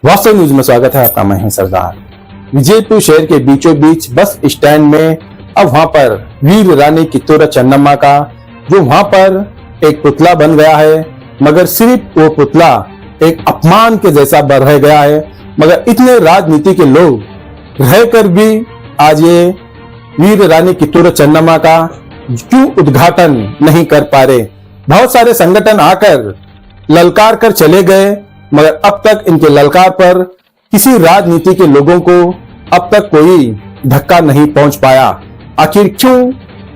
वास्तव न्यूज में स्वागत है आपका। मैं हूं सरदार। विजयपुर शहर के बीचों बीच बस स्टैंड में अब वहां पर वीर रानी कित्तूर चन्नम्मा का जो वहां पर एक पुतला बन गया है, मगर सिर्फ वो पुतला एक अपमान के जैसा रह गया है। मगर इतने राजनीति के लोग रहकर भी आज ये वीर रानी कित्तूर चन्नम्मा का क्यों उद्घाटन नहीं कर पा रहे। बहुत सारे संगठन आकर ललकार कर चले गए, मगर अब तक इनके ललकार पर किसी राजनीति के लोगों को अब तक कोई धक्का नहीं पहुंच पाया। आखिर क्यों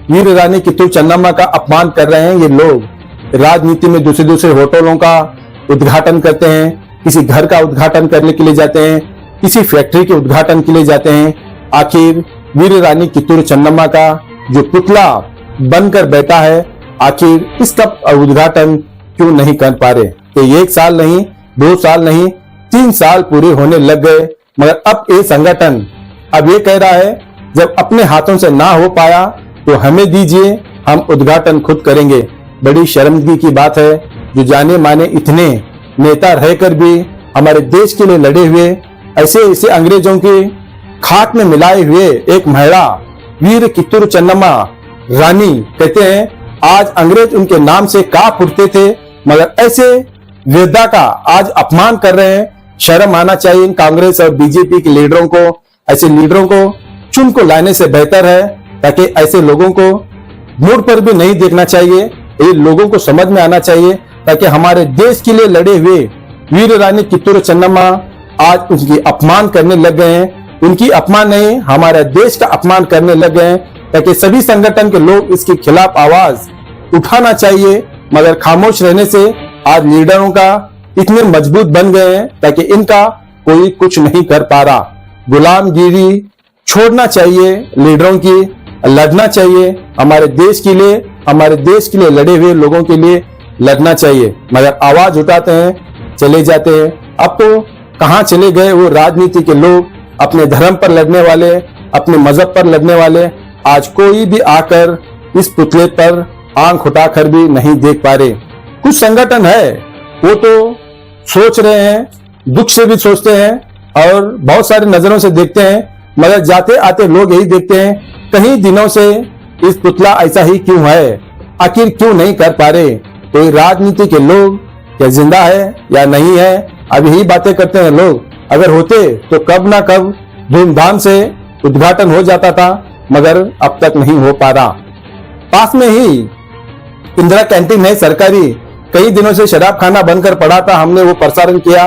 वीर रानी कित्तूर चन्नम्मा का अपमान कर रहे हैं ये लोग। राजनीति में दूसरे दूसरे होटलों का उद्घाटन करते हैं, किसी घर का उद्घाटन करने के लिए जाते हैं, किसी फैक्ट्री के उद्घाटन के लिए जाते हैं। आखिर वीर रानी कित्तूर चन्नम्मा का जो पुतला बनकर बैठा है, आखिर इसका उद्घाटन क्यों नहीं कर पा रहे। तो 1 साल नहीं, 2 साल नहीं, 3 साल पूरे होने लग गए, मगर अब ये संगठन अब ये कह रहा है जब अपने हाथों से ना हो पाया तो हमें दीजिए, हम उद्घाटन खुद करेंगे। बड़ी शर्मंदगी की बात है, जो जाने माने इतने नेता रहकर भी हमारे देश के लिए लड़े हुए, ऐसे ऐसे अंग्रेजों की खाक में मिलाए हुए एक महिला वीर कित्तूर चन्नम्मा रानी कहते हैं आज अंग्रेज उनके नाम से कांप उठते थे, मगर ऐसे योद्धा का आज अपमान कर रहे हैं। शर्म आना चाहिए इन कांग्रेस और बीजेपी के लीडरों को। ऐसे लीडरों को चुन को लाने से बेहतर है, ताकि ऐसे लोगों को मुड़ पर भी नहीं देखना चाहिए। ये लोगों को समझ में आना चाहिए, ताकि हमारे देश के लिए लड़े हुए वीर रानी कित्तूर चन्नम्मा आज उनकी अपमान करने लग गए हैं। उनकी अपमान नहीं, हमारे देश का अपमान करने लग गए हैं, ताकि सभी संगठन के लोग इसके खिलाफ आवाज उठाना चाहिए। मगर खामोश रहने से आज लीडरों का इतने मजबूत बन गए हैं, ताकि इनका कोई कुछ नहीं कर पा रहा। गुलामगिरी छोड़ना चाहिए लीडरों की, लड़ना चाहिए हमारे देश के लिए, हमारे देश के लिए लड़े हुए लोगों के लिए लड़ना चाहिए। मगर आवाज उठाते हैं, चले जाते हैं। अब तो कहां चले गए वो राजनीति के लोग, अपने धर्म पर लड़ने वाले, अपने मजहब पर लड़ने वाले। आज कोई भी आकर इस पुतले पर आंख उठाकर भी नहीं देख पा रहे। कुछ संगठन है वो तो सोच रहे हैं, दुख से भी सोचते हैं और बहुत सारी नजरों से देखते हैं, मगर जाते आते लोग यही देखते हैं कई दिनों से इस पुतला ऐसा ही क्यों है, आखिर क्यों नहीं कर पा रहे। कोई राजनीति के लोग क्या जिंदा है या नहीं है, अब यही बातें करते हैं लोग। अगर होते तो कब ना कब धूमधाम से उद्घाटन हो जाता था, मगर अब तक नहीं हो पा रहा। पास में ही इंदिरा कैंटीन है सरकारी, कई दिनों से शराब खाना बनकर पड़ा था, हमने वो प्रसारण किया,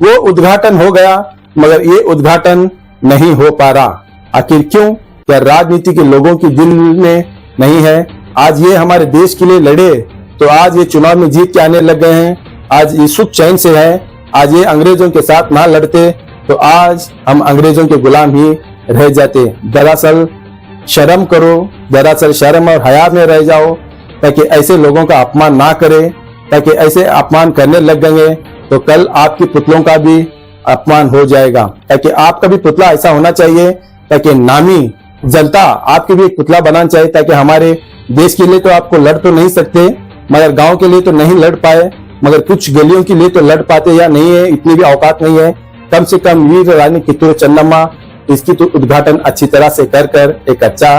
वो उद्घाटन हो गया, मगर ये उद्घाटन नहीं हो पा रहा। आखिर क्यों? क्या राजनीति के लोगों की दिल में नहीं है? आज ये हमारे देश के लिए लड़े तो आज ये चुनाव में जीत के आने लग गए हैं, आज ये सुख चैन से है। आज ये अंग्रेजों के साथ ना लड़ते तो आज हम अंग्रेजों के गुलाम ही रह जाते। दरअसल शर्म करो, दरअसल शर्म और हया में रह जाओ, ताकि ऐसे लोगों का अपमान ना करे। ताकि ऐसे अपमान करने लग गए तो कल आपकी पुतलों का भी अपमान हो जाएगा। ताकि आपका भी पुतला ऐसा होना चाहिए, ताकि नामी जनता आपके भी एक पुतला बनाना चाहिए, ताकि हमारे देश के लिए तो आपको लड़ तो नहीं सकते, मगर गांव के लिए तो नहीं लड़ पाए, मगर कुछ गलियों के लिए तो लड़ पाते या नहीं है, इतनी भी औकात नहीं है। कम से कम वीर रानी कित्तूर चन्नम्मा इसकी तो उद्घाटन अच्छी तरह से कर एक अच्छा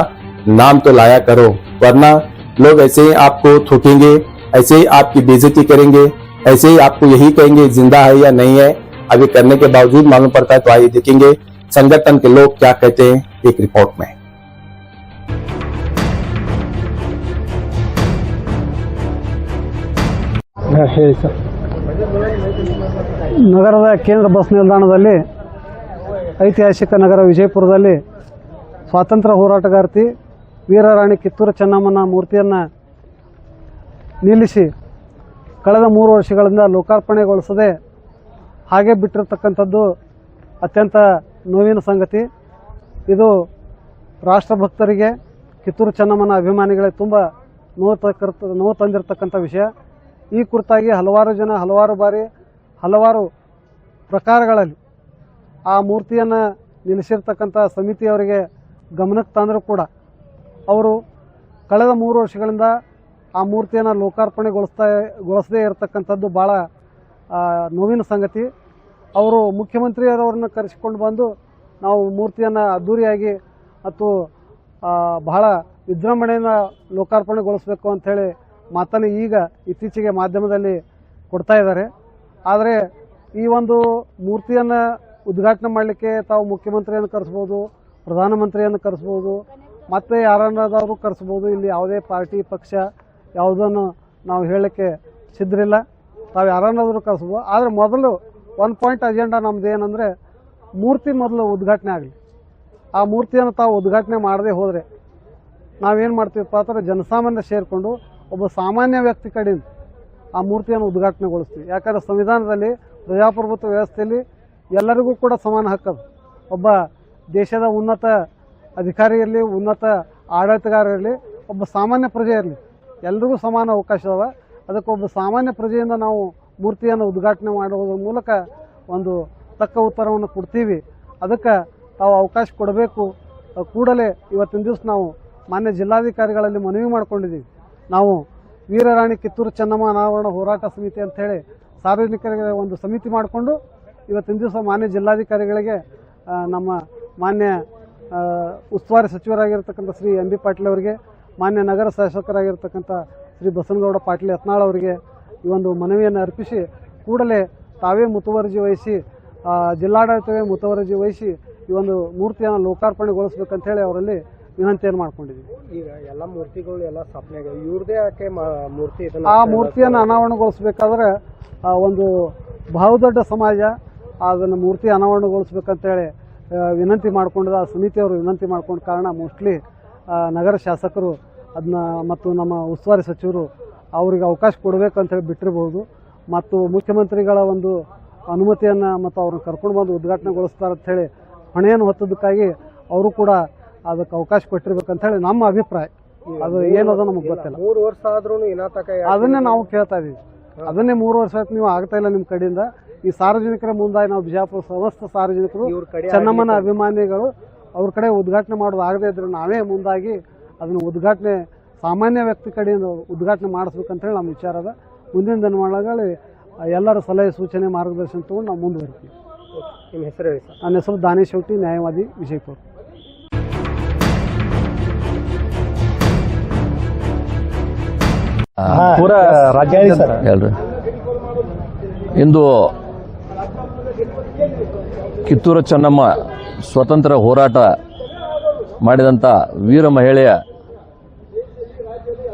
नाम तो लाया करो, वरना लोग ऐसे ही आपको थूकेंगे, ऐसे ही आपकी बेइज्जती करेंगे, ऐसे ही आपको यही कहेंगे जिंदा है या नहीं है। अभी करने के बावजूद मालूम पड़ता है। तो आइए देखेंगे संगठन के लोग क्या कहते हैं एक रिपोर्ट में। ನಗರದ ಕೇಂದ್ರ ಬಸ್ ನಿಲ್ದಾಣದಲ್ಲಿ ಐತಿಹಾಸಿಕ ನಗರ ವಿಜಯಪುರದಲ್ಲಿ ಸ್ವಾತಂತ್ರ್ಯ ಹೋರಾಟಗಾರ್ತಿ ವೀರರಾಣಿ ಕಿತ್ತೂರು ಚೆನ್ನಮ್ಮನ ಮೂರ್ತಿಯನ್ನು ನಿಲ್ಲಿಸಿ ಕಳೆದ 3 ವರ್ಷಗಳಿಂದ ಲೋಕಾರ್ಪಣೆಗೊಳಿಸದೆ ಹಾಗೆ ಬಿಟ್ಟಿರತಕ್ಕಂಥದ್ದು ಅತ್ಯಂತ ನೋವಿನ ಸಂಗತಿ। ಇದು ರಾಷ್ಟ್ರಭಕ್ತರಿಗೆ, ಕಿತ್ತೂರು ಚೆನ್ನಮ್ಮನ ಅಭಿಮಾನಿಗಳಿಗೆ ತುಂಬ ನೋವು ತಂದಿರತಕ್ಕಂಥ ವಿಷಯ। ಈ ಕುರಿತಾಗಿ ಹಲವಾರು ಜನ ಹಲವಾರು ಬಾರಿ ಹಲವಾರು ಪ್ರಕಾರಗಳಲ್ಲಿ ಆ ಮೂರ್ತಿಯನ್ನು ನಿಲ್ಲಿಸಿರ್ತಕ್ಕಂಥ ಸಮಿತಿಯವರಿಗೆ ಗಮನಕ್ಕೆ ತಂದರೂ ಕೂಡ ಅವರು ಕಳೆದ 3 ವರ್ಷಗಳಿಂದ ಆ ಮೂರ್ತಿಯನ್ನು ಲೋಕಾರ್ಪಣೆಗೊಳಿಸದೇ ಇರತಕ್ಕಂಥದ್ದು ಭಾಳ ನೋವಿನ ಸಂಗತಿ। ಅವರು ಮುಖ್ಯಮಂತ್ರಿಯವರನ್ನ ಕರೆಸಿಕೊಂಡು ಬಂದು ನಾವು ಮೂರ್ತಿಯನ್ನು ಅದ್ದೂರಿಯಾಗಿ ಮತ್ತು ಬಹಳ ವಿಜೃಂಭಣೆಯಿಂದ ಲೋಕಾರ್ಪಣೆಗೊಳಿಸಬೇಕು ಅಂಥೇಳಿ ಮಾತನ್ನು ಈಗ ಇತ್ತೀಚೆಗೆ ಮಾಧ್ಯಮದಲ್ಲಿ ಕೊಡ್ತಾ ಇದ್ದಾರೆ. ಆದರೆ ಈ ಒಂದು ಮೂರ್ತಿಯನ್ನು ಉದ್ಘಾಟನೆ ಮಾಡಲಿಕ್ಕೆ ತಾವು ಮುಖ್ಯಮಂತ್ರಿಯನ್ನು ಕರೆಸ್ಬೋದು, ಪ್ರಧಾನಮಂತ್ರಿಯನ್ನು ಕರೆಸ್ಬೋದು, ಮತ್ತೆ ಯಾರನ್ನಾದರೂ ಕರೆಸ್ಬೋದು. ಇಲ್ಲಿ ಯಾವುದೇ ಪಾರ್ಟಿ ಪಕ್ಷ ಯಾವುದನ್ನು ನಾವು ಹೇಳಲಿಕ್ಕೆ ಸಿದ್ಧರಿಲ್ಲ. ತಾವು ಯಾರನ್ನಾದರೂ ಕರೆಸ್ಬೋದು. ಆದರೆ ಮೊದಲು 1 ಪಾಯಿಂಟ್ ಅಜೆಂಡಾ ನಮ್ದು ಏನಂದರೆ ಮೂರ್ತಿ ಮೊದಲು ಉದ್ಘಾಟನೆ ಆಗಲಿ. ಆ ಮೂರ್ತಿಯನ್ನು ತಾವು ಉದ್ಘಾಟನೆ ಮಾಡದೇ ಹೋದರೆ ನಾವೇನು ಮಾಡ್ತೀವಪ್ಪ ಅಂದರೆ ಜನಸಾಮಾನ್ಯ ಸೇರಿಕೊಂಡು ಒಬ್ಬ ಸಾಮಾನ್ಯ ವ್ಯಕ್ತಿ ಕಡೆಯಿಂದ ಆ ಮೂರ್ತಿಯನ್ನು ಉದ್ಘಾಟನೆಗೊಳಿಸ್ತೀವಿ. ಯಾಕಂದರೆ ಸಂವಿಧಾನದಲ್ಲಿ ಪ್ರಜಾಪ್ರಭುತ್ವ ವ್ಯವಸ್ಥೆಯಲ್ಲಿ ಎಲ್ಲರಿಗೂ ಕೂಡ ಸಮಾನ ಹಕ್ಕದು. ಒಬ್ಬ ದೇಶದ ಉನ್ನತ ಅಧಿಕಾರಿ ಇರಲಿ, ಉನ್ನತ ಆಡಳಿತಗಾರ ಇರಲಿ, ಒಬ್ಬ ಸಾಮಾನ್ಯ ಪ್ರಜೆ ಇರಲಿ, ಎಲ್ರಿಗೂ ಸಮಾನ ಅವಕಾಶ ಅದ. ಅದಕ್ಕೆ ಒಬ್ಬ ಸಾಮಾನ್ಯ ಪ್ರಜೆಯಿಂದ ನಾವು ಮೂರ್ತಿಯನ್ನು ಉದ್ಘಾಟನೆ ಮಾಡುವುದರ ಮೂಲಕ ಒಂದು ತಕ್ಕ ಉತ್ತರವನ್ನು ಕೊಡ್ತೀವಿ. ಅದಕ್ಕೆ ತಾವು ಅವಕಾಶ ಕೊಡಬೇಕು. ಕೂಡಲೇ ಇವತ್ತಿನ ದಿವಸ ನಾವು ಮಾನ್ಯ ಜಿಲ್ಲಾಧಿಕಾರಿಗಳಲ್ಲಿ ಮನವಿ ಮಾಡಿಕೊಂಡಿದ್ದೀವಿ. ನಾವು ವೀರರಾಣಿ ಕಿತ್ತೂರು ಚೆನ್ನಮ್ಮ ಅನಾವರಣ ಹೋರಾಟ ಸಮಿತಿ ಅಂಥೇಳಿ ಸಾರ್ವಜನಿಕರಿಗೆ ಒಂದು ಸಮಿತಿ ಮಾಡಿಕೊಂಡು ಇವತ್ತಿನ ದಿವಸ ಮಾನ್ಯ ಜಿಲ್ಲಾಧಿಕಾರಿಗಳಿಗೆ ನಮ್ಮ ಮಾನ್ಯ ಉಸ್ತುವಾರಿ ಸಚಿವರಾಗಿರ್ತಕ್ಕಂಥ ಶ್ರೀ ಎಂ ಬಿ ಪಾಟೀಲ್ ಅವರಿಗೆ, ಮಾನ್ಯ ನಗರ ಶಾಸಕರಾಗಿರ್ತಕ್ಕಂಥ ಶ್ರೀ ಬಸನಗೌಡ ಪಾಟೀಲ್ ಯತ್ನಾಳ್ ಅವರಿಗೆ ಈ ಒಂದು ಮನವಿಯನ್ನು ಅರ್ಪಿಸಿ ಕೂಡಲೇ ತಾವೇ ಮುತುವರ್ಜಿ ವಹಿಸಿ, ಜಿಲ್ಲಾಡಳಿತವೇ ಮುತುವರ್ಜಿ ವಹಿಸಿ ಈ ಒಂದು ಮೂರ್ತಿಯನ್ನು ಲೋಕಾರ್ಪಣೆಗೊಳಿಸಬೇಕಂತೇಳಿ ಅವರಲ್ಲಿ ವಿನಂತಿಯನ್ನು ಮಾಡ್ಕೊಂಡಿದ್ದೀವಿ. ಈಗ ಎಲ್ಲ ಮೂರ್ತಿಗಳು ಎಲ್ಲ ಸ್ಥಾಪನೆ ಇವ್ರದೇ ಯಾಕೆ ಮೂರ್ತಿ ಆ ಮೂರ್ತಿಯನ್ನು ಅನಾವರಣಗೊಳಿಸಬೇಕಾದ್ರೆ ಒಂದು ಬಹುದೊಡ್ಡ ಸಮಾಜ ಅದನ್ನು ಮೂರ್ತಿ ಅನಾವರಣಗೊಳಿಸ್ಬೇಕಂತೇಳಿ ವಿನಂತಿ ಮಾಡ್ಕೊಂಡಿದ್ದ ಆ ಸಮಿತಿಯವರು ವಿನಂತಿ ಮಾಡ್ಕೊಂಡ ಕಾರಣ ಮೋಸ್ಟ್ಲಿ ನಗರ ಶಾಸಕರು ಅದನ್ನ ಮತ್ತು ನಮ್ಮ ಉಸ್ತುವಾರಿ ಸಚಿವರು ಅವರಿಗೆ ಅವಕಾಶ ಕೊಡಬೇಕು ಅಂತೇಳಿ ಬಿಟ್ಟಿರಬಹುದು. ಮತ್ತು ಮುಖ್ಯಮಂತ್ರಿಗಳ ಒಂದು ಅನುಮತಿಯನ್ನು ಮತ್ತು ಅವ್ರನ್ನ ಕರ್ಕೊಂಡು ಬಂದು ಉದ್ಘಾಟನೆಗೊಳಿಸ್ತಾರೆ ಅಂಥೇಳಿ ಹೊಣೆಯನ್ನು ಹೊತ್ತದಕ್ಕಾಗಿ ಅವರು ಕೂಡ ಅದಕ್ಕೆ ಅವಕಾಶ ಕೊಟ್ಟಿರ್ಬೇಕಂತೇಳಿ ನಮ್ಮ ಅಭಿಪ್ರಾಯ. ಅದು ಏನದ ನಮಗೆ ಗೊತ್ತಿಲ್ಲ. 3 ವರ್ಷ ಆದ್ರೂ ಅದನ್ನೇ ನಾವು ಕೇಳ್ತಾ ಇದೀವಿ. ಅದನ್ನೇ 3 ವರ್ಷ ಆಯ್ತು ನೀವು ಆಗ್ತಾ ಇಲ್ಲ ನಿಮ್ಮ ಕಡೆಯಿಂದ. ಈ ಸಾರ್ವಜನಿಕರ ಮುಂದಾಗಿ ನಾವು ಬಿಜಾಪುರ ಸಮಸ್ತ ಸಾರ್ವಜನಿಕರು ಚೆನ್ನಮ್ಮನ ಅಭಿಮಾನಿಗಳು ಅವ್ರ ಕಡೆ ಉದ್ಘಾಟನೆ ಮಾಡೋದು ಆಗದೇ ಇದ್ರೆ ನಾವೇ ಮುಂದಾಗಿ ಅದನ್ನು ಉದ್ಘಾಟನೆ ಸಾಮಾನ್ಯ ವ್ಯಕ್ತಿ ಕಡೆಯಿಂದ ಉದ್ಘಾಟನೆ ಮಾಡಿಸ್ಬೇಕಂತೇಳಿ ನಮ್ಮ ವಿಚಾರ ಅದ. ಮುಂದಿನ ದಿನಮಾನಗಳಲ್ಲಿ ಎಲ್ಲರ ಸಲಹೆ ಸೂಚನೆ ಮಾರ್ಗದರ್ಶನ ತಗೊಂಡು ನಾವು ಮುಂದುವರಿತೀವಿ. ನಿಮ್ಮ ಹೆಸರು ಹೇಳಿ ಸರ್? ನನ್ನ ಹೆಸರು ದಾನೇಶ್ ಶೆಟ್ಟಿ, ನ್ಯಾಯವಾದಿ, ವಿಜಯಪುರ. ಪೂರಾ ರಾಜ್ಯ ಹೇಳ್ರಿ. ಇಂದು ಕಿತ್ತೂರು ಚೆನ್ನಮ್ಮ ಸ್ವತಂತ್ರ ಹೋರಾಟ ಮಾಡಿದಂಥ ವೀರ ಮಹಿಳೆಯ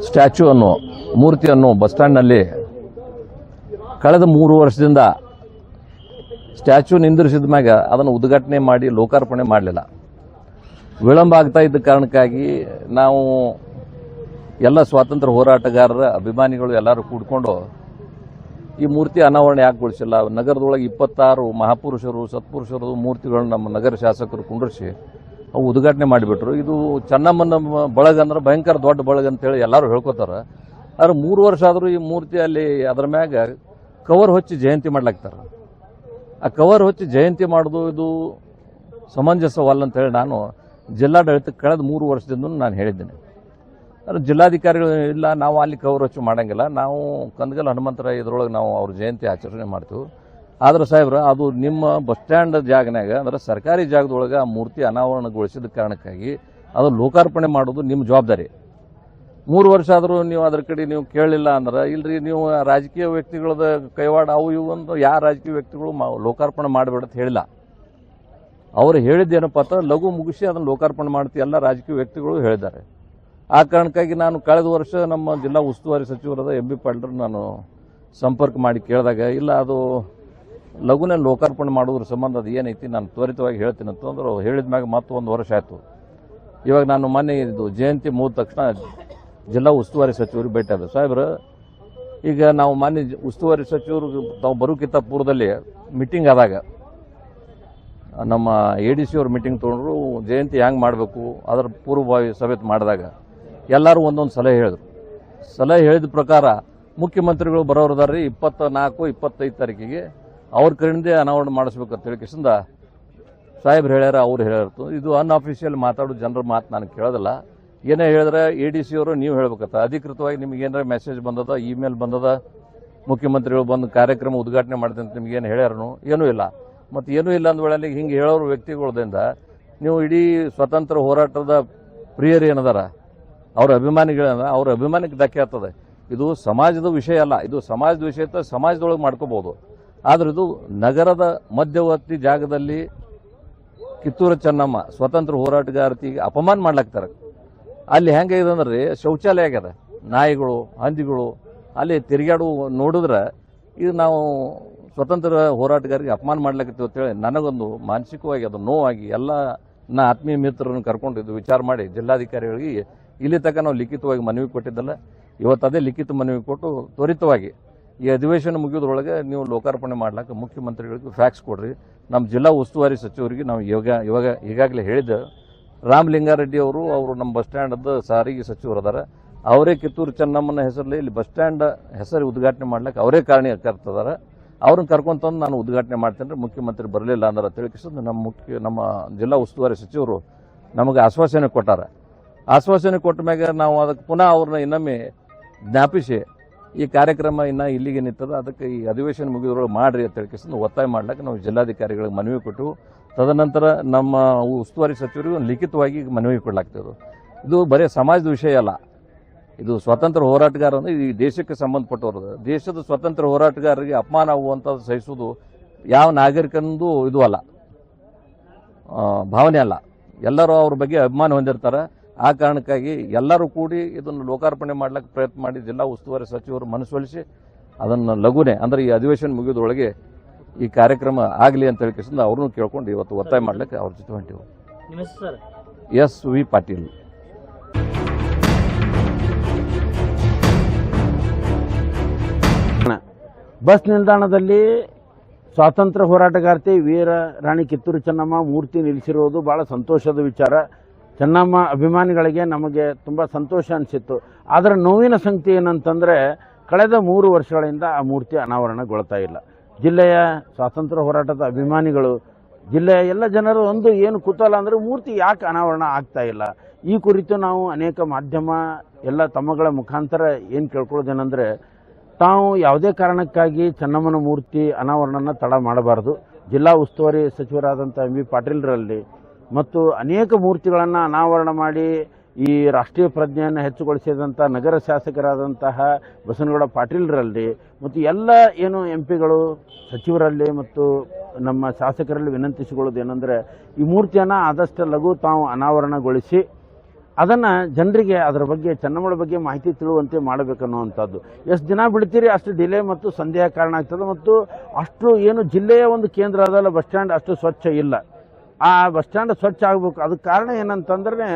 ಸ್ಟ್ಯಾಚ್ಯೂವನ್ನು, ಮೂರ್ತಿಯನ್ನು ಬಸ್ ಸ್ಟ್ಯಾಂಡ್ನಲ್ಲಿ ಕಳೆದ 3 ವರ್ಷದಿಂದ ಸ್ಟ್ಯಾಚ್ಯೂ ನಿಂದಿರಿಸಿದ ಮ್ಯಾಗ ಅದನ್ನು ಉದ್ಘಾಟನೆ ಮಾಡಿ ಲೋಕಾರ್ಪಣೆ ಮಾಡಲಿಲ್ಲ. ವಿಳಂಬ ಆಗ್ತಾ ಇದ್ದ ಕಾರಣಕ್ಕಾಗಿ ನಾವು ಎಲ್ಲ ಸ್ವಾತಂತ್ರ್ಯ ಹೋರಾಟಗಾರರ ಅಭಿಮಾನಿಗಳು ಎಲ್ಲರೂ ಕೂಡ್ಕೊಂಡು ಈ ಮೂರ್ತಿ ಅನಾವರಣ ಯಾಕೆಗೊಳಿಸಿಲ್ಲ. ನಗರದೊಳಗೆ 26 ಮಹಾಪುರುಷರು ಸತ್ಪುರುಷರು ಮೂರ್ತಿಗಳನ್ನು ನಮ್ಮ ನಗರ ಶಾಸಕರು ಕುಂಡ್ರಿಸಿ ಅವು ಉದ್ಘಾಟನೆ ಮಾಡಿಬಿಟ್ರು. ಇದು ಚೆನ್ನಮ್ಮನ ಬಳಗ ಅಂದ್ರೆ ಭಯಂಕರ ದೊಡ್ಡ ಬಳಗ ಅಂತೇಳಿ ಎಲ್ಲರೂ ಹೇಳ್ಕೊತಾರೆ. ಆದ್ರೆ 3 ವರ್ಷ ಆದರೂ ಈ ಮೂರ್ತಿ ಅಲ್ಲಿ ಅದರ ಮ್ಯಾಗ ಕವರ್ ಹೊಚ್ಚಿ ಜಯಂತಿ ಮಾಡ್ಲಾಕ್ತಾರೆ. ಆ ಕವರ್ ಹೊಚ್ಚಿ ಜಯಂತಿ ಮಾಡೋದು ಇದು ಸಮಂಜಸವಲ್ಲ ಅಂತೇಳಿ ನಾನು ಜಿಲ್ಲಾಡಳಿತಕ್ಕೆ ಕಳೆದ 3 ವರ್ಷದಿಂದ ನಾನು ಹೇಳಿದ್ದೇನೆ. ಜಿಲ್ಲಾಧಿಕಾರಿಗಳು ಇಲ್ಲ, ನಾವು ಅಲ್ಲಿ ಕವರ್ ಹೊಚ್ಚು ಮಾಡಂಗಿಲ್ಲ, ನಾವು ಕಂದಗಲ್ ಹನುಮಂತರಾಯ ಇದರೊಳಗೆ ನಾವು ಅವ್ರ ಜಯಂತಿ ಆಚರಣೆ ಮಾಡ್ತೀವಿ. ಆದ್ರೆ ಸಾಹೇಬ್ರ ಅದು ನಿಮ್ಮ ಬಸ್ ಸ್ಟ್ಯಾಂಡ್ ಜಾಗನಾಗ ಅಂದ್ರೆ ಸರ್ಕಾರಿ ಜಾಗದೊಳಗೆ ಆ ಮೂರ್ತಿ ಅನಾವರಣಗೊಳಿಸಿದ ಕಾರಣಕ್ಕಾಗಿ ಅದು ಲೋಕಾರ್ಪಣೆ ಮಾಡೋದು ನಿಮ್ಮ ಜವಾಬ್ದಾರಿ. 3 ವರ್ಷ ಆದರೂ ನೀವು ಅದ್ರ ಕಡೆ ನೀವು ಕೇಳಲಿಲ್ಲ ಅಂದ್ರೆ ಇಲ್ರಿ ನೀವು ರಾಜಕೀಯ ವ್ಯಕ್ತಿಗಳದ ಕೈವಾಡ ಅವು ಇವು ಅಂತ ಯಾವ ರಾಜಕೀಯ ವ್ಯಕ್ತಿಗಳು ಲೋಕಾರ್ಪಣೆ ಮಾಡಬೇಡಂತ ಹೇಳಿಲ್ಲ. ಅವರು ಹೇಳಿದ್ದೇನಪ್ಪ ಅಂತ ಲಘು ಮುಗಿಸಿ ಅದನ್ನು ಲೋಕಾರ್ಪಣೆ ಮಾಡ್ತೀವಿ ಎಲ್ಲ ರಾಜಕೀಯ ವ್ಯಕ್ತಿಗಳು ಹೇಳಿದ್ದಾರೆ. ಆ ಕಾರಣಕ್ಕಾಗಿ ನಾನು ಕಳೆದ ವರ್ಷ ನಮ್ಮ ಜಿಲ್ಲಾ ಉಸ್ತುವಾರಿ ಸಚಿವರಾದ ಎಂ ಬಿ ಪಾಟೀಲ್ ನಾನು ಸಂಪರ್ಕ ಮಾಡಿ ಕೇಳಿದಾಗ ಇಲ್ಲ ಅದು ಲಘುನೇ ಲೋಕಾರ್ಪಣೆ ಮಾಡೋದ್ರ ಸಂಬಂಧ ಅದು ಏನೈತಿ ನಾನು ತ್ವರಿತವಾಗಿ ಹೇಳ್ತೀನಿ ಅಂತಂದ್ರೆ ಹೇಳಿದ ಮ್ಯಾಗ ಮತ್ತೆ 1 ವರ್ಷ ಆಯಿತು. ಇವಾಗ ನಾನು ಮೊನ್ನೆ ಇದು ಜಯಂತಿ ಮುಗಿದ ತಕ್ಷಣ ಜಿಲ್ಲಾ ಉಸ್ತುವಾರಿ ಸಚಿವರಿಗೆ ಭೇಟಿ ಆದ. ಸಾಹೇಬ್ರ ಈಗ ನಾವು ಮಾನ್ಯ ಉಸ್ತುವಾರಿ ಸಚಿವರು ತಾವು ಬರೋಕ್ಕಿಂತ ಪೂರ್ವದಲ್ಲಿ ಮೀಟಿಂಗ್ ಆದಾಗ ನಮ್ಮ ADC ಅವ್ರ ಮೀಟಿಂಗ್ ತೊಗೊಂಡ್ರು, ಜಯಂತಿ ಹೆಂಗೆ ಮಾಡಬೇಕು ಅದರ ಪೂರ್ವಭಾವಿ ಸಭೆ ಮಾಡಿದಾಗ ಎಲ್ಲರೂ ಒಂದೊಂದು ಸಲಹೆ ಹೇಳಿದ್ರು. ಸಲಹೆ ಹೇಳಿದ ಪ್ರಕಾರ ಮುಖ್ಯಮಂತ್ರಿಗಳು ಬರೋರದಾರ್ರಿ 24, 25 ತಾರೀಕಿಗೆ ಅವ್ರ ಕಡೆಯಿಂದೇ ಅನಾವರಣ ಮಾಡಿಸ್ಬೇಕಂತ ಹೇಳಿಕೆಸಿಂದ ಸಾಹೇಬ್ರು ಹೇಳ್ಯಾರ, ಅವ್ರು ಹೇಳಿರ್ತು. ಇದು ಅನ್ಅಫಿಷಿಯಲ್ ಮಾತಾಡೋ ಜನರ ಮಾತು ನಾನು ಕೇಳೋದಿಲ್ಲ. ಏನೇ ಹೇಳಿದ್ರೆ ADC ಅವರು ನೀವು ಹೇಳ್ಬೇಕತ್ತ, ಅಧಿಕೃತವಾಗಿ ನಿಮ್ಗೆ ಏನಾರ ಮೆಸೇಜ್ ಬಂದದ, ಇಮೇಲ್ ಬಂದದ, ಮುಖ್ಯಮಂತ್ರಿಗಳು ಬಂದು ಕಾರ್ಯಕ್ರಮ ಉದ್ಘಾಟನೆ ಮಾಡಿದೆ ಅಂತ ನಿಮ್ಗೇನು ಹೇಳ್ಯಾರನು ಏನೂ ಇಲ್ಲ. ಮತ್ತು ಏನೂ ಇಲ್ಲ ಅಂದ್ವೇಳೆ ಹಿಂಗೆ ಹೇಳೋರು ವ್ಯಕ್ತಿಗಳದಿಂದ ನೀವು ಇಡೀ ಸ್ವತಂತ್ರ ಹೋರಾಟದ ಪ್ರಿಯರು ಏನದಾರ ಅವ್ರ ಅಭಿಮಾನಿಗಳನ್ನ ಅವ್ರ ಅಭಿಮಾನಕ್ಕೆ ಧಕ್ಕೆ ಆಗ್ತದೆ. ಇದು ಸಮಾಜದ ವಿಷಯ ಅಲ್ಲ, ಇದು ಸಮಾಜದ ವಿಷಯ ಸಮಾಜದೊಳಗೆ ಮಾಡ್ಕೋಬಹುದು. ಆದ್ರೆ ಇದು ನಗರದ ಮಧ್ಯವರ್ತಿ ಜಾಗದಲ್ಲಿ ಕಿತ್ತೂರು ಚೆನ್ನಮ್ಮ ಸ್ವತಂತ್ರ ಹೋರಾಟಗಾರತಿಗೆ ಅಪಮಾನ ಮಾಡ್ಲಾಕ್ತಾರೆ. ಅಲ್ಲಿ ಹೆಂಗೆ ಇದೆ ಅಂದ್ರೆ ಶೌಚಾಲಯ ಆಗ್ಯದ, ನಾಯಿಗಳು ಹಂದಿಗಳು ಅಲ್ಲಿ ತಿರುಗಾಡು ನೋಡಿದ್ರೆ ಇದು ನಾವು ಸ್ವತಂತ್ರ ಹೋರಾಟಗಾರಿಗೆ ಅಪಮಾನ ಮಾಡ್ಲಿಕ್ಕೆ ಅಂತೇಳಿ ನನಗೊಂದು ಮಾನಸಿಕವಾಗಿ ಅದು ನೋವಾಗಿ ಎಲ್ಲ ಆತ್ಮೀಯ ಮಿತ್ರರನ್ನು ಕರ್ಕೊಂಡಿದ್ದು ವಿಚಾರ ಮಾಡಿ ಜಿಲ್ಲಾಧಿಕಾರಿಗಳಿಗೆ ಇಲ್ಲಿ ತನಕ ನಾವು ಲಿಖಿತವಾಗಿ ಮನವಿ ಕೊಟ್ಟಿದ್ದಲ್ಲ. ಇವತ್ತು ಅದೇ ಲಿಖಿತ ಮನವಿ ಕೊಟ್ಟು ತ್ವರಿತವಾಗಿ ಈ ಅಧಿವೇಶನ ಮುಗಿಯೋದ್ರೊಳಗೆ ನೀವು ಲೋಕಾರ್ಪಣೆ ಮಾಡ್ಲಿಕ್ಕೆ ಮುಖ್ಯಮಂತ್ರಿಗಳಿಗೆ ಫ್ಯಾಕ್ಸ್ ಕೊಡ್ರಿ. ನಮ್ಮ ಜಿಲ್ಲಾ ಉಸ್ತುವಾರಿ ಸಚಿವರಿಗೆ ನಾವು ಈಗಾಗಲೇ ಹೇಳಿದ್ದೆ. ರಾಮಲಿಂಗಾರೆಡ್ಡಿ ಅವರು ನಮ್ಮ ಬಸ್ ಸ್ಟ್ಯಾಂಡ್ ಸಾರಿಗೆ ಸಚಿವರು ಅದಾರ. ಅವರೇ ಕಿತ್ತೂರು ಚೆನ್ನಮ್ಮನ ಹೆಸರಲ್ಲಿ ಇಲ್ಲಿ ಬಸ್ ಸ್ಟ್ಯಾಂಡ್ ಹೆಸರು ಉದ್ಘಾಟನೆ ಮಾಡ್ಲಿಕ್ಕೆ ಅವರೇ ಕಾರಣಕರ್ತದಾರ. ಅವ್ರನ್ನ ಕರ್ಕೊಂತಂದು ನಾನು ಉದ್ಘಾಟನೆ ಮಾಡ್ತೇನೆ. ಮುಖ್ಯಮಂತ್ರಿ ಬರಲಿಲ್ಲ ಅಂದ್ರೆ ತಿಳಿಸಿದ್ದು ನಮ್ಮ ಜಿಲ್ಲಾ ಉಸ್ತುವಾರಿ ಸಚಿವರು ನಮಗೆ ಆಶ್ವಾಸನೆ ಕೊಟ್ಟಾರ. ಆಶ್ವಾಸನೆ ಕೊಟ್ಟ ಮ್ಯಾಗ ನಾವು ಅದಕ್ಕೆ ಪುನಃ ಅವ್ರನ್ನ ಇನ್ನೊಮ್ಮೆ ಜ್ಞಾಪಿಸಿ ಈ ಕಾರ್ಯಕ್ರಮ ಇನ್ನು ಇಲ್ಲಿಗೆ ನಿಂತದ, ಅದಕ್ಕೆ ಈ ಅಧಿವೇಶನ ಮುಗಿದ್ರೊಳಗೆ ಮಾಡ್ರಿ ಅಂತ ತಿಳಿಸಿದ್ದು ಒತ್ತಾಯ ಮಾಡ್ಲಿಕ್ಕೆ ನಾವು ಜಿಲ್ಲಾಧಿಕಾರಿಗಳಿಗೆ ಮನವಿ ಕೊಟ್ಟು ತದನಂತರ ನಮ್ಮ ಉಸ್ತುವಾರಿ ಸಚಿವರಿಗೆ ಲಿಖಿತವಾಗಿ ಮನವಿ ಕೊಡ್ಲಾಗ್ತದೆ. ಇದು ಬರೀ ಸಮಾಜದ ವಿಷಯ ಅಲ್ಲ, ಇದು ಸ್ವತಂತ್ರ ಹೋರಾಟಗಾರ ಅಂದ್ರೆ ಈ ದೇಶಕ್ಕೆ ಸಂಬಂಧಪಟ್ಟವರು. ದೇಶದ ಸ್ವತಂತ್ರ ಹೋರಾಟಗಾರರಿಗೆ ಅಪಮಾನ ಆಗುವಂಥದ್ದು ಸಹಿಸುವುದು ಯಾವ ನಾಗರಿಕನದು ಇದು ಅಲ್ಲ, ಭಾವನೆ ಅಲ್ಲ. ಎಲ್ಲರೂ ಅವ್ರ ಬಗ್ಗೆ ಅಭಿಮಾನ ಹೊಂದಿರ್ತಾರೆ. ಆ ಕಾರಣಕ್ಕಾಗಿ ಎಲ್ಲರೂ ಕೂಡಿ ಇದನ್ನು ಲೋಕಾರ್ಪಣೆ ಮಾಡ್ಲಿಕ್ಕೆ ಪ್ರಯತ್ನ ಮಾಡಿ ಜಿಲ್ಲಾ ಉಸ್ತುವಾರಿ ಸಚಿವರು ಮನಸ್ಸೊಲಿಸಿ ಅದನ್ನು ಲಘುನೆ ಅಂದ್ರೆ ಈ ಅಧಿವೇಶನ ಮುಗಿಯೋದ್ರೊಳಗೆ ಈ ಕಾರ್ಯಕ್ರಮ ಆಗಲಿ ಅಂತ ಹೇಳಿಕೆಸಿಂದ ಅವ್ರನ್ನೂ ಕೇಳ್ಕೊಂಡು ಇವತ್ತು ಒತ್ತಾಯ ಮಾಡ್ಲಿಕ್ಕೆ ಅವ್ರ ಜೊತೆ ಹೊಂಟಿವು. S V Patil. ಬಸ್ ನಿಲ್ದಾಣದಲ್ಲಿ ಸ್ವಾತಂತ್ರ್ಯ ಹೋರಾಟಗಾರ್ತಿ ವೀರ ರಾಣಿ ಕಿತ್ತೂರು ಚೆನ್ನಮ್ಮ ಮೂರ್ತಿ ನಿಲ್ಲಿಸಿರುವುದು ಭಾಳ ಸಂತೋಷದ ವಿಚಾರ. ಚೆನ್ನಮ್ಮ ಅಭಿಮಾನಿಗಳಿಗೆ ನಮಗೆ ತುಂಬ ಸಂತೋಷ ಅನಿಸಿತ್ತು. ಆದರೆ ನೋವಿನ ಸಂಗತಿ ಏನಂತಂದರೆ ಕಳೆದ 3 ವರ್ಷಗಳಿಂದ ಆ ಮೂರ್ತಿ ಅನಾವರಣಗೊಳ್ತಾ ಇಲ್ಲ. ಜಿಲ್ಲೆಯ ಸ್ವಾತಂತ್ರ್ಯ ಹೋರಾಟದ ಅಭಿಮಾನಿಗಳು, ಜಿಲ್ಲೆಯ ಎಲ್ಲ ಜನರು ಒಂದು ಏನು ಕುತೂಹಲ ಅಂದರೆ ಮೂರ್ತಿ ಯಾಕೆ ಅನಾವರಣ ಆಗ್ತಾ ಇಲ್ಲ. ಈ ಕುರಿತು ನಾವು ಅನೇಕ ಮಾಧ್ಯಮ ಎಲ್ಲ ತಮ್ಮಗಳ ಮುಖಾಂತರ ಏನು ಕೇಳ್ಕೊಳ್ಳೋದೇನೆಂದರೆ, ತಾವು ಯಾವುದೇ ಕಾರಣಕ್ಕಾಗಿ ಚೆನ್ನಮ್ಮನ ಮೂರ್ತಿ ಅನಾವರಣನ ತಡ ಮಾಡಬಾರ್ದು. ಜಿಲ್ಲಾ ಉಸ್ತುವಾರಿ ಸಚಿವರಾದಂಥ ಎಂ ಬಿ ಪಾಟೀಲ್ರಲ್ಲಿ ಮತ್ತು ಅನೇಕ ಮೂರ್ತಿಗಳನ್ನು ಅನಾವರಣ ಮಾಡಿ ಈ ರಾಷ್ಟ್ರೀಯ ಪ್ರಜ್ಞೆಯನ್ನು ಹೆಚ್ಚುಗೊಳಿಸಿದಂಥ ನಗರ ಶಾಸಕರಾದಂತಹ ಬಸನಗೌಡ ಪಾಟೀಲ್ರಲ್ಲಿ ಮತ್ತು ಎಲ್ಲ ಏನು ಎಂಪಿಗಳು ಸಚಿವರಲ್ಲಿ ಮತ್ತು ನಮ್ಮ ಶಾಸಕರಲ್ಲಿ ವಿನಂತಿಸಿಕೊಳ್ಳೋದೇನೆಂದರೆ, ಈ ಮೂರ್ತಿಯನ್ನು ಆದಷ್ಟು ಲಘು ತಾವು ಅನಾವರಣಗೊಳಿಸಿ ಅದನ್ನು ಜನರಿಗೆ ಅದರ ಬಗ್ಗೆ ಚೆನ್ನಮ್ಮಳ ಬಗ್ಗೆ ಮಾಹಿತಿ ತಿಳುವಂತೆ ಮಾಡಬೇಕನ್ನುವಂಥದ್ದು. ಎಷ್ಟು ದಿನ ಬಿಡ್ತೀರಿ ಅಷ್ಟು ಡಿಲೇ ಮತ್ತು ಸಂದೇಹ ಕಾರಣ ಆಗ್ತದೆ. ಮತ್ತು ಅಷ್ಟು ಏನು ಜಿಲ್ಲೆಯ ಒಂದು ಕೇಂದ್ರ ಅದಲ್ಲ, ಬಸ್ ಸ್ಟ್ಯಾಂಡ್ ಅಷ್ಟು ಸ್ವಚ್ಛ ಇಲ್ಲ. ಆ ಬಸ್ ಸ್ಟ್ಯಾಂಡ್ ಸ್ವಚ್ಛ ಆಗಬೇಕು. ಅದಕ್ಕೆ ಕಾರಣ ಏನಂತಂದ್ರೆ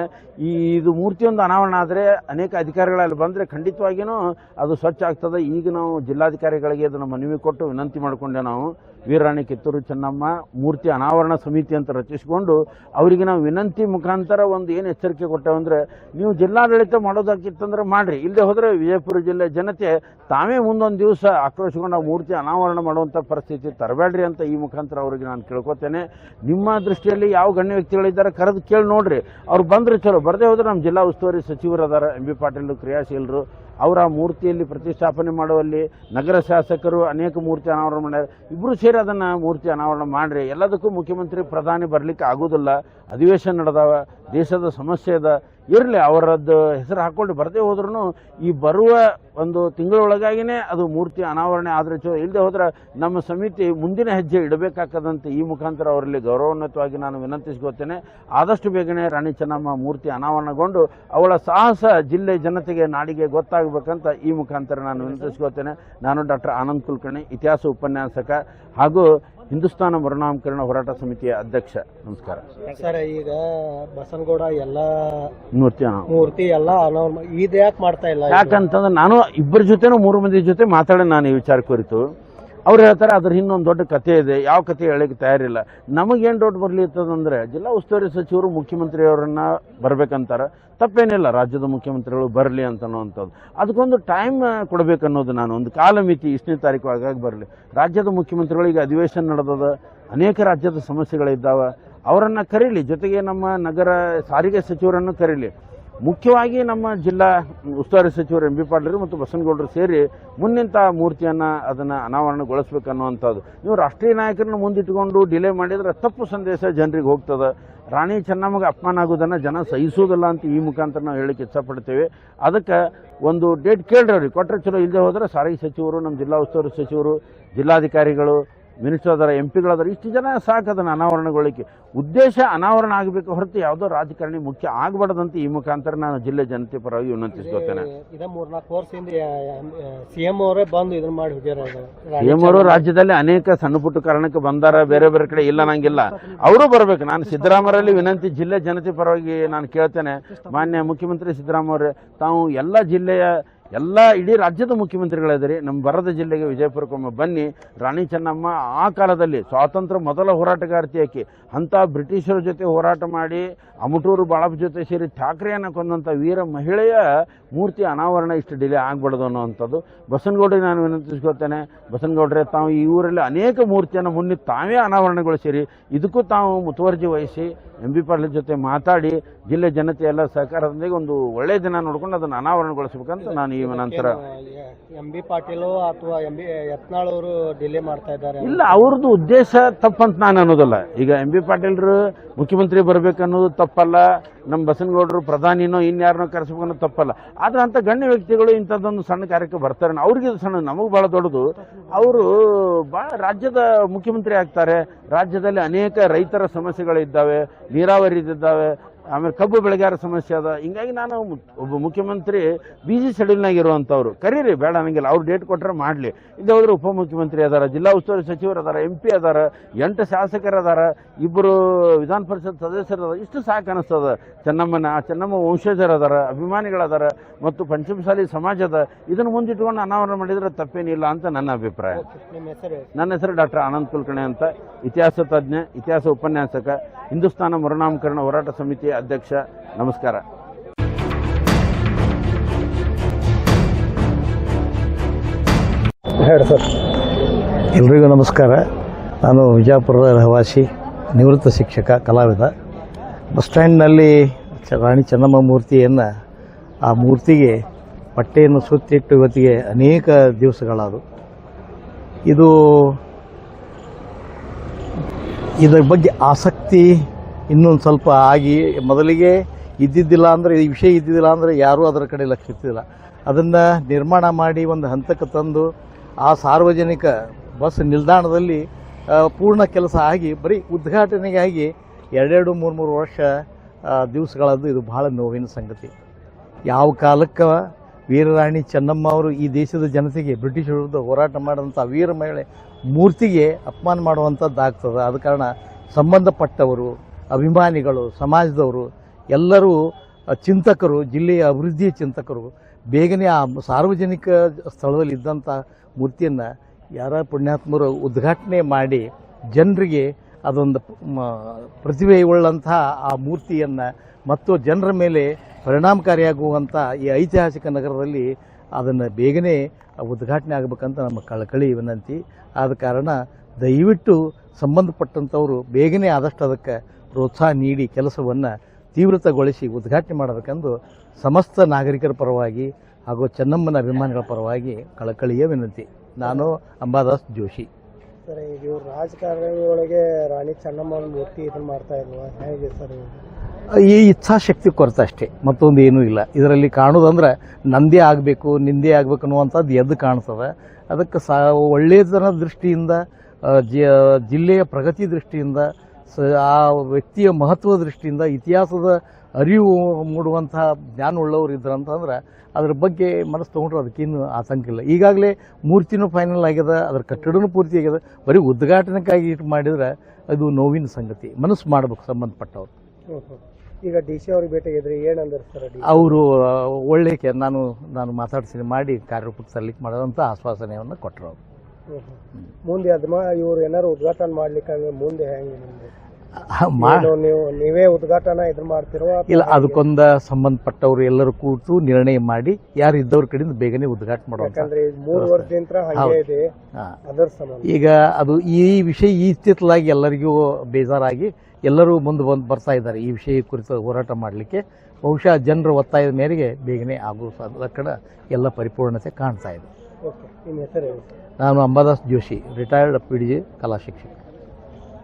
ಇದು ಮೂರ್ತಿಯೊಂದು ಅನಾವರಣ ಆದರೆ ಅನೇಕ ಅಧಿಕಾರಿಗಳಲ್ಲಿ ಬಂದರೆ ಖಂಡಿತವಾಗಿಯೂ ಅದು ಸ್ವಚ್ಛ ಆಗ್ತದೆ. ಈಗ ನಾವು ಜಿಲ್ಲಾಧಿಕಾರಿಗಳಿಗೆ ಅದನ್ನು ಮನವಿ ಕೊಟ್ಟು ವಿನಂತಿ ಮಾಡಿಕೊಂಡೆ. ನಾವು ವೀರರಾಣಿ ಕಿತ್ತೂರು ಚೆನ್ನಮ್ಮ ಮೂರ್ತಿ ಅನಾವರಣ ಸಮಿತಿ ಅಂತ ರಚಿಸಿಕೊಂಡು ಅವರಿಗೆ ನಾವು ವಿನಂತಿ ಮುಖಾಂತರ ಒಂದು ಏನು ಎಚ್ಚರಿಕೆ ಕೊಟ್ಟೇವಂದರೆ, ನೀವು ಜಿಲ್ಲಾಡಳಿತ ಮಾಡೋದಾಗಿತ್ತಂದ್ರೆ ಮಾಡಿರಿ, ಇಲ್ಲದೆ ಹೋದರೆ ವಿಜಯಪುರ ಜಿಲ್ಲೆ ಜನತೆ ತಾವೇ ಮುಂದೊಂದು ದಿವಸ ಆಕ್ರೋಶಗೊಂಡು ಆ ಮೂರ್ತಿ ಅನಾವರಣ ಮಾಡುವಂಥ ಪರಿಸ್ಥಿತಿ ತರಬೇಡ್ರಿ ಅಂತ ಈ ಮುಖಾಂತರ ಅವರಿಗೆ ನಾನು ಕೇಳ್ಕೊತೇನೆ. ನಿಮ್ಮ ದೃಷ್ಟಿಯಲ್ಲಿ ಯಾವ ಗಣ್ಯ ವ್ಯಕ್ತಿಗಳಿದ್ದಾರೆ ಕರೆದು ಕೇಳಿ ನೋಡ್ರಿ. ಅವ್ರು ಬಂದರೆ ಚಲೋ, ಬರದೇ ಹೋದ್ರೆ ನಮ್ಮ ಜಿಲ್ಲಾ ಉಸ್ತುವಾರಿ ಸಚಿವರು ಅದಾರ, ಎಂ ಬಿ ಪಾಟೀಲ್ ಕ್ರಿಯಾಶೀಲರು, ಅವರ ಮೂರ್ತಿಯಲ್ಲಿ ಪ್ರತಿಷ್ಠಾಪನೆ ಮಾಡುವಲ್ಲಿ ನಗರ ಶಾಸಕರು ಅನೇಕ ಮೂರ್ತಿ ಅನಾವರಣ ಮಾಡ್ಯಾರ. ಇಬ್ಬರು ಸೇರಿ ಅದನ್ನು ಮೂರ್ತಿ ಅನಾವರಣ ಮಾಡಿರಿ. ಎಲ್ಲದಕ್ಕೂ ಮುಖ್ಯಮಂತ್ರಿ ಪ್ರಧಾನಿ ಬರಲಿಕ್ಕೆ ಆಗೋದಿಲ್ಲ, ಅಧಿವೇಶನ ನಡೆದಾವ, ದೇಶದ ಸಮಸ್ಯೆ ಅದ, ಇರಲಿ ಅವರದ್ದು ಹೆಸರು ಹಾಕ್ಕೊಂಡು ಬರದೇ ಹೋದ್ರೂ ಈ ಬರುವ ಒಂದು ತಿಂಗಳೊಳಗಾಗಿನೇ ಅದು ಮೂರ್ತಿ ಅನಾವರಣೆ ಆದರೆ ಚಲೋ. ಇಲ್ಲದೆ ಹೋದ್ರೆ ನಮ್ಮ ಸಮಿತಿ ಮುಂದಿನ ಹೆಜ್ಜೆ ಇಡಬೇಕಾಗದಂತೆ ಈ ಮುಖಾಂತರ ಅವರಲ್ಲಿ ಗೌರವೋನ್ನತವಾಗಿ ನಾನು ವಿನಂತಿಸ್ಕೋತೇನೆ. ಆದಷ್ಟು ಬೇಗನೆ ರಾಣಿ ಚೆನ್ನಮ್ಮ ಮೂರ್ತಿ ಅನಾವರಣಗೊಂಡು ಅವಳ ಸಾಹಸ ಜಿಲ್ಲೆ ಜನತೆಗೆ ನಾಡಿಗೆ ಗೊತ್ತಾಗಬೇಕಂತ ಈ ಮುಖಾಂತರ ನಾನು ವಿನಂತಿಸ್ಕೋತೇನೆ. ನಾನು ಡಾಕ್ಟರ್ ಆನಂದ್ ಕುಲಕರ್ಣಿ, ಇತಿಹಾಸ ಉಪನ್ಯಾಸಕ ಹಾಗೂ ಹಿಂದೂಸ್ತಾನ ಮರುನಾಮಕರಣ ಹೋರಾಟ ಸಮಿತಿಯ ಅಧ್ಯಕ್ಷ. ನಮಸ್ಕಾರ ಸರ್. ಈಗ ಬಸನಗೌಡ ಎಲ್ಲ ಮೂರ್ತಿ ಎಲ್ಲ ಇದು ಯಾಕೆ ಮಾಡ್ತಾ ಇಲ್ಲ? ಯಾಕಂತಂದ್ರೆ ನಾನು ಇಬ್ಬರ ಜೊತೆನೂ 3 ಮಂದಿ ಜೊತೆ ಮಾತಾಡಿ ನಾನು ಈ ವಿಚಾರ ಕುರಿತು. ಅವ್ರು ಹೇಳ್ತಾರೆ ಅದ್ರ ಹಿಂದೊಂದು ದೊಡ್ಡ ಕಥೆ ಇದೆ, ಯಾವ ಕಥೆ ಹೇಳಕ್ಕೆ ತಯಾರಿಲ್ಲ. ನಮಗೇನು ಡೌಟ್ ಬರಲಿರ್ತದಂದ್ರೆ, ಜಿಲ್ಲಾ ಉಸ್ತುವಾರಿ ಸಚಿವರು ಮುಖ್ಯಮಂತ್ರಿಯವರನ್ನ ಬರ್ಬೇಕಂತಾರೆ, ತಪ್ಪೇನಿಲ್ಲ, ರಾಜ್ಯದ ಮುಖ್ಯಮಂತ್ರಿಗಳು ಬರಲಿ ಅಂತನ್ನುವಂಥದ್ದು. ಅದಕ್ಕೊಂದು ಟೈಮ್ ಕೊಡಬೇಕನ್ನೋದು, ನಾನು ಒಂದು ಕಾಲಮಿತಿ ಇಷ್ಟನೇ ತಾರೀಕು ಆಗಾಗ ಬರಲಿ. ರಾಜ್ಯದ ಮುಖ್ಯಮಂತ್ರಿಗಳಿಗೆ ಅಧಿವೇಶನ ನಡೆದದ, ಅನೇಕ ರಾಜ್ಯದ ಸಮಸ್ಯೆಗಳಿದ್ದಾವೆ, ಅವರನ್ನು ಕರೀಲಿ. ಜೊತೆಗೆ ನಮ್ಮ ನಗರ ಸಾರಿಗೆ ಸಚಿವರನ್ನು ಕರೀಲಿ. ಮುಖ್ಯವಾಗಿ ನಮ್ಮ ಜಿಲ್ಲಾ ಉಸ್ತುವಾರಿ ಸಚಿವರು ಎಂ ಬಿ ಪಾಟೀಲ್ ಮತ್ತು ಬಸನಗೌಡರು ಸೇರಿ ಮುನ್ನಿಂತ ಮೂರ್ತಿಯನ್ನು ಅದನ್ನು ಅನಾವರಣಗೊಳಿಸಬೇಕನ್ನುವಂಥದ್ದು. ನೀವು ರಾಷ್ಟ್ರೀಯ ನಾಯಕರನ್ನು ಮುಂದಿಟ್ಟುಕೊಂಡು ಡಿಲೇ ಮಾಡಿದರೆ ತಪ್ಪು ಸಂದೇಶ ಜನರಿಗೆ ಹೋಗ್ತದೆ. ರಾಣಿ ಚೆನ್ನಮ್ಮಗೆ ಅಪಮಾನ ಆಗೋದನ್ನು ಜನ ಸಹಿಸೋದಿಲ್ಲ ಅಂತ ಈ ಮುಖಾಂತರ ನಾವು ಹೇಳಕ್ಕೆ ಇಷ್ಟಪಡ್ತೇವೆ. ಅದಕ್ಕೆ ಒಂದು ಡೇಟ್ ಕೇಳ್ರಿ ಅವ್ರಿಗೆ, ಕೊಟ್ಟರೆ ಚಲೋ, ಇಲ್ಲದೆ ಹೋದರೆ ಸಾರಿಗೆ ಸಚಿವರು, ನಮ್ಮ ಜಿಲ್ಲಾ ಉಸ್ತುವಾರಿ ಸಚಿವರು, ಜಿಲ್ಲಾಧಿಕಾರಿಗಳು, ಮಿನಿಸ್ಟರ್ ಅದಾರ, ಎಂ ಪಿಗಳದಾರ, ಇಷ್ಟು ಜನ ಸಾಕು ಅದನ್ನು ಅನಾವರಣಗೊಳಿಕೆ. ಉದ್ದೇಶ ಅನಾವರಣ ಆಗಬೇಕು ಹೊರತು ಯಾವುದೋ ರಾಜಕಾರಣಿ ಮುಖ್ಯ ಆಗಬಾರ್ದಂತ ಈ ಮುಖಾಂತರ ನಾನು ಜಿಲ್ಲೆ ಜನತೆ ಪರವಾಗಿ ವಿನಂತಿಸ್ಕೊತೇನೆ. ಇದೇ 3-4 ವರ್ಷದಿಂದ ಸಿಎಂ ಅವರೇ ಬಂದು ಇದನ್ನ ಮಾಡಿ ಹೋಗ್ಯಾರ. ಸಿಎಂ ಅವರು ರಾಜ್ಯದಲ್ಲಿ ಅನೇಕ ಸಣ್ಣ ಪುಟ್ಟ ಕಾರಣಕ್ಕೆ ಬಂದಾರ, ಬೇರೆ ಬೇರೆ ಕಡೆ ಇಲ್ಲ ನಂಗಿಲ್ಲ, ಅವರು ಬರಬೇಕು. ನಾನು ಸಿದ್ದರಾಮಯ್ಯರಲ್ಲಿ ವಿನಂತಿ ಜಿಲ್ಲೆ ಜನತೆ ಪರವಾಗಿ ನಾನು ಕೇಳ್ತೇನೆ. ಮಾನ್ಯ ಮುಖ್ಯಮಂತ್ರಿ ಸಿದ್ದರಾಮಯ್ಯ ತಾವು ಎಲ್ಲ ಜಿಲ್ಲೆಯ ಇಡೀ ರಾಜ್ಯದ ಮುಖ್ಯಮಂತ್ರಿಗಳಿದ್ದೀರಿ, ನಮ್ಮ ಬರದ ಜಿಲ್ಲೆಗೆ ವಿಜಯಪುರಕ್ಕೊಮ್ಮೆ ಬನ್ನಿ. ರಾಣಿ ಚೆನ್ನಮ್ಮ ಆ ಕಾಲದಲ್ಲಿ ಸ್ವಾತಂತ್ರ್ಯ ಮೊದಲ ಹೋರಾಟಗಾರ್ತಿ ಆಕಿ, ಅಂಥ ಬ್ರಿಟಿಷರ ಜೊತೆ ಹೋರಾಟ ಮಾಡಿ ಅಮಟೂರು ಬಾಳಪ್ಪ ಜೊತೆ ಸೇರಿ ಠಾಕ್ರೆಯನ್ನು ಕೊಂದಂಥ ವೀರ ಮಹಿಳೆಯ ಮೂರ್ತಿ ಅನಾವರಣ ಇಷ್ಟು ಡಿಲೇ ಆಗಬಾರ್ದು ಅನ್ನೋವಂಥದ್ದು ಬಸನಗೌಡರಿಗೆ ನಾನು ವಿನಂತಿಸ್ಕೊಳ್ತೇನೆ. ಬಸನಗೌಡ್ರೆ, ತಾವು ಈ ಊರಲ್ಲಿ ಅನೇಕ ಮೂರ್ತಿಯನ್ನು ಮುನ್ನಿ ತಾವೇ ಅನಾವರಣಗೊಳಿಸಿರಿ. ಇದಕ್ಕೂ ತಾವು ಮುತುವರ್ಜಿ ವಹಿಸಿ ಎಂ ಬಿ ಪಾಟೀಲ್ ಜೊತೆ ಮಾತಾಡಿ ಜಿಲ್ಲೆ ಜನತೆ ಎಲ್ಲ ಸಹಕಾರದೊಂದಿಗೆ ಒಂದು ಒಳ್ಳೆಯ ದಿನ ನೋಡ್ಕೊಂಡು ಅದನ್ನು ಅನಾವರಣಗೊಳಿಸಬೇಕಂತ ನಾನು ಈ ನಂತರ. ಎಂ ಬಿ ಪಾಟೀಲ್ ಅಥವಾ ಯತ್ನಾಳ್ ಅವರು ಡಿಲೇ ಮಾಡ್ತಾ ಇದ್ದಾರೆ. ಇಲ್ಲ, ಅವ್ರದ್ದು ಉದ್ದೇಶ ತಪ್ಪಂತ ನಾನು ಅನ್ನೋದಲ್ಲ. ಈಗ ಎಂ ಬಿ ಪಾಟೀಲ್ರು ಮುಖ್ಯಮಂತ್ರಿ ಬರಬೇಕನ್ನೋದು ತಪ್ಪಲ್ಲ, ನಮ್ಮ ಬಸನಗೌಡರು ಪ್ರಧಾನಿನೋ ಇನ್ಯಾರನ್ನೋ ಕರೆಸ್ಬೇಕನ್ನೋದು ತಪ್ಪಲ್ಲ. ಆದ್ರೆ ಅಂಥ ಗಣ್ಯ ವ್ಯಕ್ತಿಗಳು ಇಂಥದ್ದೊಂದು ಸಣ್ಣ ಕಾರ್ಯಕ್ಕೆ ಬರ್ತಾರೆ. ಅವ್ರಿಗೆ ಸಣ್ಣ, ನಮಗೆ ಭಾಳ ದೊಡ್ಡದು. ಅವರು ಭಾಳ ರಾಜ್ಯದ ಮುಖ್ಯಮಂತ್ರಿ ಆಗ್ತಾರೆ. ರಾಜ್ಯದಲ್ಲಿ ಅನೇಕ ರೈತರ ಸಮಸ್ಯೆಗಳಿದ್ದಾವೆ, ನೀರಾವರಿ ಇದ್ದಾವೆ, ಆಮೇಲೆ ಕಬ್ಬು ಬೆಳೆಗಾರ ಸಮಸ್ಯೆ ಅದ. ಹಿಂಗಾಗಿ ನಾನು ಒಬ್ಬ ಮುಖ್ಯಮಂತ್ರಿ ಬಿಸಿ ಶೆಡ್ಯೂಲ್ನಾಗ ಇರುವಂಥವ್ರು ಕರೀರಿ, ಬೇಡ ನನಗಿಲ್ಲ, ಅವ್ರು ಡೇಟ್ ಕೊಟ್ಟರೆ ಮಾಡಲಿ. ಇಲ್ಲ ಹೋದ್ರೆ ಉಪಮುಖ್ಯಮಂತ್ರಿ ಅದಾರ, ಜಿಲ್ಲಾ ಉಸ್ತುವಾರಿ ಸಚಿವರು ಅದಾರ, ಎಂ ಪಿ ಅದಾರ, 8 ಶಾಸಕರು ಅದಾರ, 2 ವಿಧಾನ ಪರಿಷತ್ ಸದಸ್ಯರು ಅದಾರ. ಇಷ್ಟು ಸಾಕು ಅನಿಸ್ತದ. ಚೆನ್ನಮ್ಮ ವಂಶಜರು ಅದಾರ, ಅಭಿಮಾನಿಗಳದಾರ ಮತ್ತು ಪಂಚಮಸಾಲಿ ಸಮಾಜದ ಇದನ್ನು ಮುಂದಿಟ್ಕೊಂಡು ಅನಾವರಣ ಮಾಡಿದರೆ ತಪ್ಪೇನಿಲ್ಲ ಅಂತ ನನ್ನ ಅಭಿಪ್ರಾಯ. ನನ್ನ ಹೆಸರು ಡಾಕ್ಟರ್ ಆನಂದ್ ಕುಲಕರ್ಣಿ ಅಂತ, ಇತಿಹಾಸ ತಜ್ಞ, ಇತಿಹಾಸ ಉಪನ್ಯಾಸಕ, ಹಿಂದೂಸ್ತಾನ ಮರುನಾಮಕರಣ ಹೋರಾಟ ಸಮಿತಿಯ ಅಧ್ಯಕ್ಷ. ನಮಸ್ಕಾರ. ಹೇಳಿ ಸರ್. ಎಲ್ರಿಗೂ ನಮಸ್ಕಾರ. ನಾನು ವಿಜಯಪುರದ ರಹವಾಸಿ, ನಿವೃತ್ತ ಶಿಕ್ಷಕ, ಕಲಾವಿದ. ಬಸ್ ಸ್ಟ್ಯಾಂಡ್ನಲ್ಲಿ ರಾಣಿ ಚೆನ್ನಮ್ಮ ಮೂರ್ತಿಯನ್ನು, ಆ ಮೂರ್ತಿಗೆ ಪಟ್ಟೆಯನ್ನು ಸುತ್ತಿಟ್ಟು ಇವತ್ತಿಗೆ ಅನೇಕ ದಿವಸಗಳಾದವು. ಇದರ ಬಗ್ಗೆ ಆಸಕ್ತಿ ಇನ್ನೊಂದು ಸ್ವಲ್ಪ ಆಗಿ, ಮೊದಲಿಗೆ ಇದ್ದಿದ್ದಿಲ್ಲ ಅಂದರೆ, ಈ ವಿಷಯ ಇದ್ದಿದ್ದಿಲ್ಲ ಅಂದರೆ ಯಾರೂ ಅದರ ಕಡೆ ಲಕ್ಷ್ಯ ಇರ್ತಿಲ್ಲ. ಅದನ್ನು ನಿರ್ಮಾಣ ಮಾಡಿ ಒಂದು ಹಂತಕ್ಕೆ ತಂದು ಆ ಸಾರ್ವಜನಿಕ ಬಸ್ ನಿಲ್ದಾಣದಲ್ಲಿ ಪೂರ್ಣ ಕೆಲಸ ಆಗಿ ಬರೀ ಉದ್ಘಾಟನೆಗಾಗಿ 2-3 ವರ್ಷ ದಿವಸಗಳದ್ದು. ಇದು ಬಹಳ ನೋವಿನ ಸಂಗತಿ. ಯಾವ ಕಾಲಕ್ಕೆ ವೀರರಾಣಿ ಚೆನ್ನಮ್ಮ ಅವರು ಈ ದೇಶದ ಜನತೆಗೆ ಬ್ರಿಟಿಷ್ ವಿರುದ್ಧ ಹೋರಾಟ ಮಾಡಿದಂಥ ವೀರ ಮಹಿಳೆ ಮೂರ್ತಿಗೆ ಅಪಮಾನ ಮಾಡುವಂಥದ್ದಾಗ್ತದೆ. ಆದ ಕಾರಣ ಸಂಬಂಧಪಟ್ಟವರು, ಅಭಿಮಾನಿಗಳು, ಸಮಾಜದವರು ಎಲ್ಲರೂ ಚಿಂತಕರು, ಜಿಲ್ಲೆಯ ಅಭಿವೃದ್ಧಿಯ ಚಿಂತಕರು ಬೇಗನೆ ಆ ಸಾರ್ವಜನಿಕ ಸ್ಥಳದಲ್ಲಿ ಇದ್ದಂಥ ಮೂರ್ತಿಯನ್ನು ಯಾರ ಪುಣ್ಯಾತ್ಮರು ಉದ್ಘಾಟನೆ ಮಾಡಿ ಜನರಿಗೆ ಅದೊಂದು ಪ್ರತಿಭೆ ಉಳ್ಳಂತಹ ಆ ಮೂರ್ತಿಯನ್ನು ಮತ್ತು ಜನರ ಮೇಲೆ ಪರಿಣಾಮಕಾರಿಯಾಗುವಂಥ ಈ ಐತಿಹಾಸಿಕ ನಗರದಲ್ಲಿ ಅದನ್ನು ಬೇಗನೆ ಉದ್ಘಾಟನೆ ಆಗಬೇಕಂತ ನಮ್ಮ ಕಳಕಳಿ ವಿನಂತಿ. ಆದ ಕಾರಣ ದಯವಿಟ್ಟು ಸಂಬಂಧಪಟ್ಟಂಥವರು ಬೇಗನೆ ಆದಷ್ಟು ಅದಕ್ಕೆ ಪ್ರೋತ್ಸಾಹ ನೀಡಿ ಕೆಲಸವನ್ನು ತೀವ್ರತೆಗೊಳಿಸಿ ಉದ್ಘಾಟನೆ ಮಾಡಬೇಕೆಂದು ಸಮಸ್ತ ನಾಗರಿಕರ ಪರವಾಗಿ ಹಾಗೂ ಚೆನ್ನಮ್ಮನ ಅಭಿಮಾನಿಗಳ ಪರವಾಗಿ ಕಳಕಳಿಯ ವಿನಂತಿ. ನಾನು ಅಂಬಾದಾಸ್ ಜೋಶಿ. ಸರ್, ಈಗ ಇವ್ರು ರಾಜಕಾರಣಿಗಳಿಗೆ ರಾಣಿ ಚೆನ್ನಮ್ಮನ ಮೂರ್ತಿ ಇದನ್ನ ಮಾಡ್ತಾ ಇಲ್ವಾ, ಹೇಗೆ ಸರ್? ಈ ಇಚ್ಛಾಶಕ್ತಿ ಕೊರತೆ ಅಷ್ಟೇ, ಮತ್ತೊಂದು ಏನೂ ಇಲ್ಲ. ಇದರಲ್ಲಿ ಕಾಣೋದಂದ್ರೆ ನಂದೇ ಆಗಬೇಕು, ನಿಂದೇ ಆಗಬೇಕು ಅನ್ನುವಂಥದ್ದು ಎದ್ದು ಕಾಣ್ತದೆ. ಅದಕ್ಕೆ ಒಳ್ಳೆಯತನ ದೃಷ್ಟಿಯಿಂದ, ಜಿಲ್ಲೆಯ ಪ್ರಗತಿ ದೃಷ್ಟಿಯಿಂದ, ಆ ವ್ಯಕ್ತಿಯ ಮಹತ್ವದ ದೃಷ್ಟಿಯಿಂದ, ಇತಿಹಾಸದ ಅರಿವು ಮೂಡುವಂತಹ ಜ್ಞಾನ ಉಳ್ಳವರು ಇದ್ರಂತಂದ್ರೆ ಅದ್ರ ಬಗ್ಗೆ ಮನಸ್ಸು ತೊಗೊಂಡ್ರೆ ಅದಕ್ಕೇನು ಆತಂಕ ಇಲ್ಲ. ಈಗಾಗಲೇ ಮೂರ್ತಿನೂ ಫೈನಲ್ ಆಗ್ಯದ, ಅದರ ಕಟ್ಟಡನೂ ಪೂರ್ತಿ ಆಗ್ಯದ. ಬರೀ ಉದ್ಘಾಟನೆಗಾಗಿ ಇಟ್ಟು ಮಾಡಿದ್ರೆ ಅದು ನೋವಿನ ಸಂಗತಿ. ಮನಸ್ಸು ಮಾಡಬೇಕು ಸಂಬಂಧಪಟ್ಟವ್ರು. ಈಗ DC ಅವ್ರಿಗೆ ಭೇಟಿಯಾಗಿದ್ರೆ ಏನಂದ್ರೆ ಸರ್? ಅವರು ಒಳ್ಳೆ ನಾನು ಮಾತಾಡ್ಸಿ ಮಾಡಿ ಕಾರ್ಯರೂಪಕ್ಕೆ ಸಲ್ಲಿಕೆ ಮಾಡೋದಂತ ಆಶ್ವಾಸನೆಯನ್ನು ಕೊಟ್ಟರು. ಮುಂದೆ ಇವ್ರು ಏನಾರು ಉದ್ಘಾಟನೆ ಮಾಡ್ಲಿಕ್ಕೆ ಮುಂದೆ ಹೆಂಗೆ ನೀವೇ ಉದ್ಘಾಟನಾ ಇದನ್ನ ಮಾಡ್ತಿರೋ? ಇಲ್ಲ, ಅದಕ್ಕೊಂದು ಸಂಬಂಧಪಟ್ಟವರು ಎಲ್ಲರೂ ಕೂತು ನಿರ್ಣಯ ಮಾಡಿ ಯಾರು ಇದ್ದವ್ರ ಕಡೆಯಿಂದ ಬೇಗನೆ ಉದ್ಘಾಟನೆ ಮಾಡುವ. 3 ವರ್ಷದಿಂದ ಹಾಗೆ ಇದೆ. ಈಗ ಅದು ಈ ವಿಷಯ ಇತ್ತಿತ್ತಲಾಗಿ ಎಲ್ಲರಿಗೂ ಬೇಜಾರಾಗಿ ಎಲ್ಲರೂ ಮುಂದೆ ಬರ್ತಾ ಇದ್ದಾರೆ ಈ ವಿಷಯ ಕುರಿತು ಹೋರಾಟ ಮಾಡಲಿಕ್ಕೆ. ಬಹುಶಃ ಜನರ ಒತ್ತಾಯದ ಮೇರೆಗೆ ಬೇಗನೆ ಆಗೋ ಲಕ್ಷಣ ಎಲ್ಲ ಪರಿಪೂರ್ಣತೆ ಕಾಣ್ತಾ ಇದೆ. ಓಕೆ, ನಿಮ್ಮ ಹೆಸರು ಹೇಳಿ. ನಾನು ಅಂಬಾದಾಸ್ ಜೋಶಿ, ರಿಟೈರ್ಡ್ PDG ಕಲಾ ಶಿಕ್ಷಕ.